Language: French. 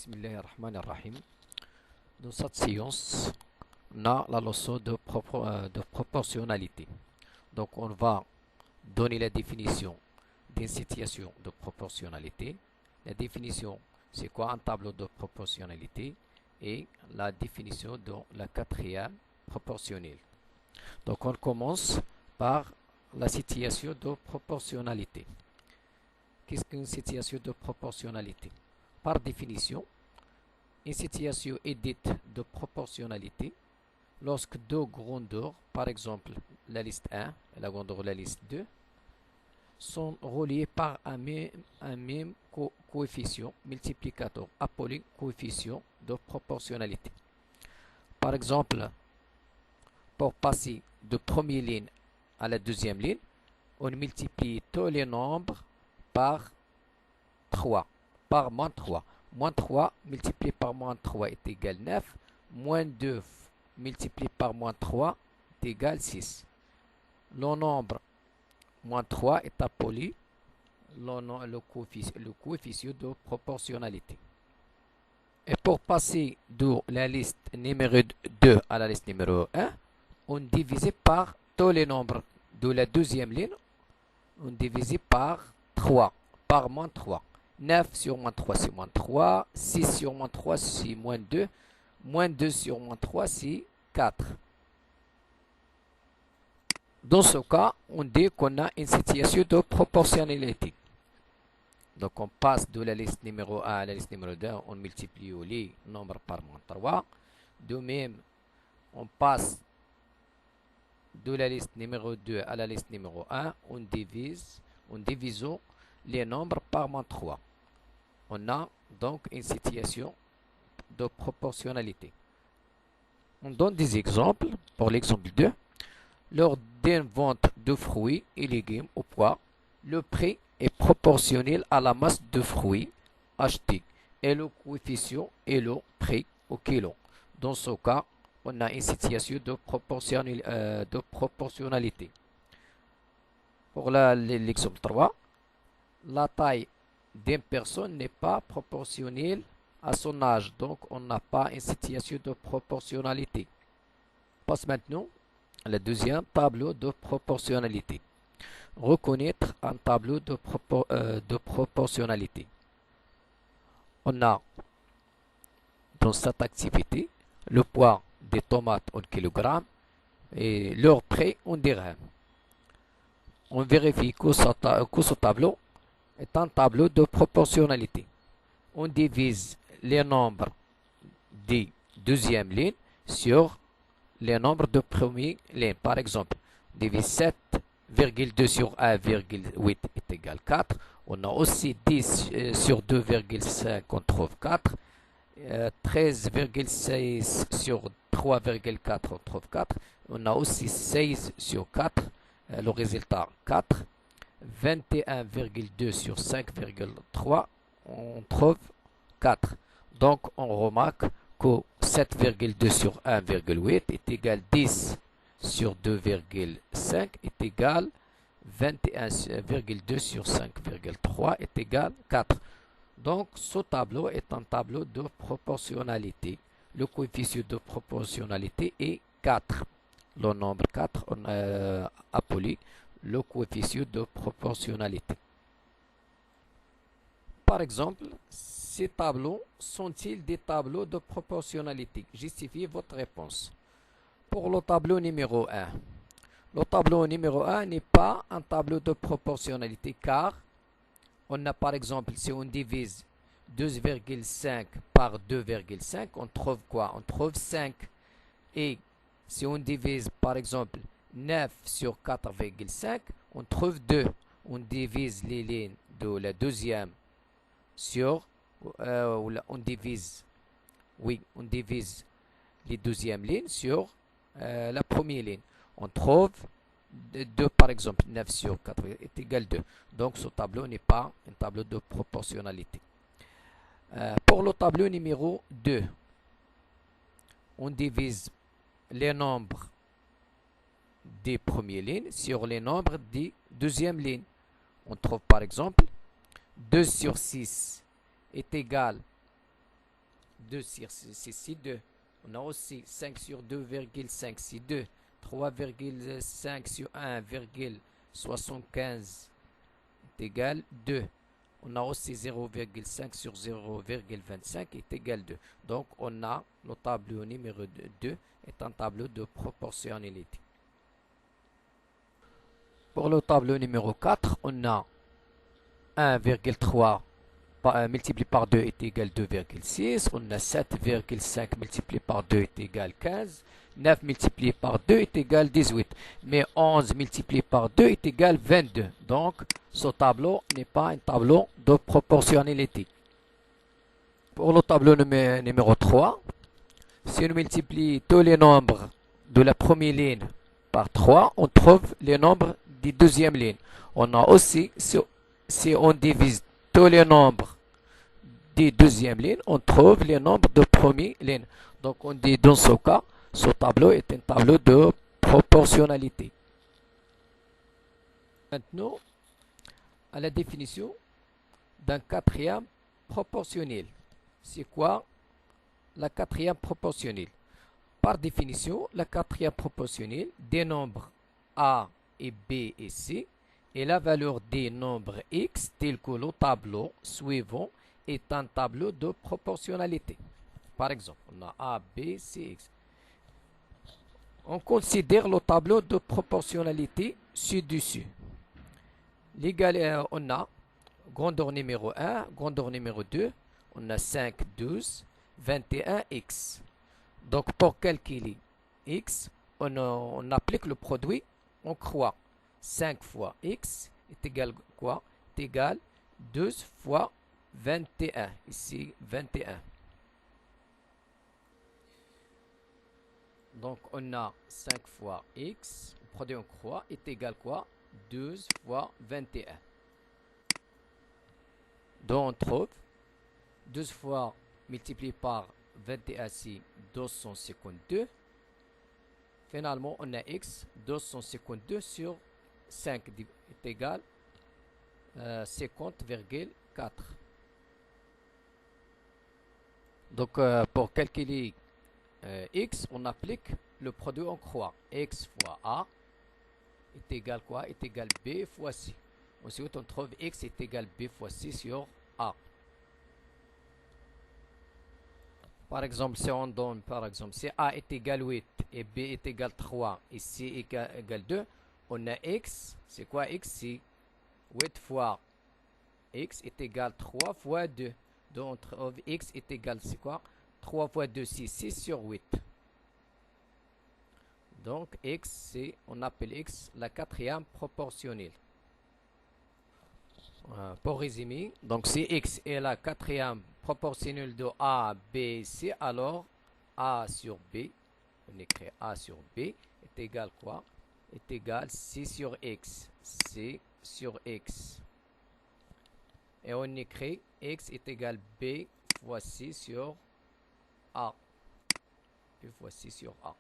Bismillahirrahmanirrahim. Dans cette séance, on a la leçon de proportionnalité. Donc, on va donner la définition d'une situation de proportionnalité. La définition, c'est quoi un tableau de proportionnalité? Et la définition de la quatrième proportionnelle. Donc, on commence par la situation de proportionnalité. Qu'est-ce qu'une situation de proportionnalité? Par définition, une situation est dite de proportionnalité lorsque deux grandeurs, par exemple la liste 1 et la grandeur de la liste 2, sont reliées par un même coefficient multiplicateur, appelé coefficient de proportionnalité. Par exemple, pour passer de première ligne à la deuxième ligne, on multiplie tous les nombres par 3, par moins 3. Moins 3 multiplié par moins 3 est égal à 9. Moins 2 multiplié par moins 3 est égal à 6. Le nombre moins 3 est appelé le coefficient de proportionnalité. Et pour passer de la liste numéro 2 à la liste numéro 1, on divise par tous les nombres de la deuxième ligne. On divise par 3, par moins 3. 9 sur moins 3, c'est moins 3. 6 sur moins 3, c'est moins 2. Moins 2 sur moins 3, c'est 4. Dans ce cas, on dit qu'on a une situation de proportionnalité. Donc, on passe de la liste numéro 1 à la liste numéro 2. On multiplie les nombres par moins 3. De même, on passe de la liste numéro 2 à la liste numéro 1. On divise les nombres par moins 3. On a donc une situation de proportionnalité. On donne des exemples. Pour l'exemple 2, lors d'une vente de fruits et légumes au poids, le prix est proportionnel à la masse de fruits achetés et le coefficient est le prix au kilo. Dans ce cas, on a une situation de proportionnalité. Pour l'exemple 3, la taille d'une personne n'est pas proportionnelle à son âge, donc on n'a pas une situation de proportionnalité. Passe maintenant le deuxième tableau de proportionnalité. Reconnaître un tableau de proportionnalité. On a dans cette activité le poids des tomates en kilogrammes et leur prix en dirhams. On vérifie que ce tableau est un tableau de proportionnalité. On divise les nombres des deuxième ligne sur les nombres de première ligne. Par exemple, divise 7,2 sur 1,8 est égal à 4. On a aussi 10 sur 2,5, on trouve 4. 13,6 sur 3,4, on trouve 4. On a aussi 16 sur 4, le résultat 4. 21,2 sur 5,3, on trouve 4. Donc, on remarque que 7,2 sur 1,8 est égal à 10 sur 2,5 est égal à 21,2 sur 5,3 est égal à 4. Donc, ce tableau est un tableau de proportionnalité. Le coefficient de proportionnalité est 4. Le nombre 4, on a appelé le coefficient de proportionnalité. Par exemple, ces tableaux sont-ils des tableaux de proportionnalité? Justifiez votre réponse. Pour le tableau numéro 1, le tableau numéro 1 n'est pas un tableau de proportionnalité car on a par exemple, si on divise 2,5 par 2,5, on trouve quoi? On trouve 5. Et si on divise par exemple 9 sur 4,5, on trouve 2. On divise les lignes de la deuxième sur, on divise les deuxièmes lignes sur la première ligne. On trouve 2 par exemple, 9 sur 4 est égal à 2. Donc ce tableau n'est pas un tableau de proportionnalité. Pour le tableau numéro 2, on divise les nombres des premières lignes sur les nombres des deuxièmes lignes. On trouve par exemple 2 sur 6 est égal 2 sur 6, c'est 2. On a aussi 5 sur 2,5, c'est 2. 3,5 sur 1,75 est égal 2. On a aussi 0,5 sur 0,25 est égal 2. Donc, on a le tableau numéro 2 est un tableau de proportionnalité. Pour le tableau numéro 4, on a 1,3 multiplié par 2 est égal 2,6. On a 7,5 multiplié par 2 est égal 15. 9 multiplié par 2 est égal 18. Mais 11 multiplié par 2 est égal 22. Donc, ce tableau n'est pas un tableau de proportionnalité. Pour le tableau numéro 3, si on multiplie tous les nombres de la première ligne par 3, on trouve les nombres des deuxième ligne. On a aussi, si on divise tous les nombres des deuxième ligne, on trouve les nombres de première ligne. Donc on dit dans ce cas, ce tableau est un tableau de proportionnalité. Maintenant, à la définition d'un quatrième proportionnel. C'est quoi la quatrième proportionnelle? Par définition, la quatrième proportionnelle des nombres A et B et C et la valeur des nombres X tel que le tableau suivant est un tableau de proportionnalité. Par exemple, on a A, B, C, X. On considère le tableau de proportionnalité ci-dessus. On a grandeur numéro 1, grandeur numéro 2, on a 5, 12, 21x. Donc pour calculer x, on applique le produit, on croit 5 fois x est égal quoi? Est égal 12 fois 21. Ici 21. Donc on a 5 fois x, le produit on croit est égal quoi? 12 fois 21. Donc on trouve 12 fois multiplié par 21, c'est 252. Finalement, on a x 252 sur 5 est égal 50,4. Donc, pour calculer x, on applique le produit en croix. X fois a est égal quoi? Est égal b fois c. Ensuite, on trouve x est égal b fois c sur a. Par exemple, si on donne, par exemple, si A est égal 8 et B est égal 3 et C est égal 2, on a X, c'est quoi X? C'est 8 fois X est égal 3 fois 2. Donc, on trouve X est égal, c'est quoi? 3 fois 2, c'est 6 sur 8. Donc, X, on appelle X la quatrième proportionnelle. Pour résumer, donc si x est la quatrième proportionnelle de A, B, C, alors A sur B, on écrit A sur B, est égal quoi? Est égal C sur X. C sur X. Et on écrit X est égal B fois C sur A. B fois C sur A.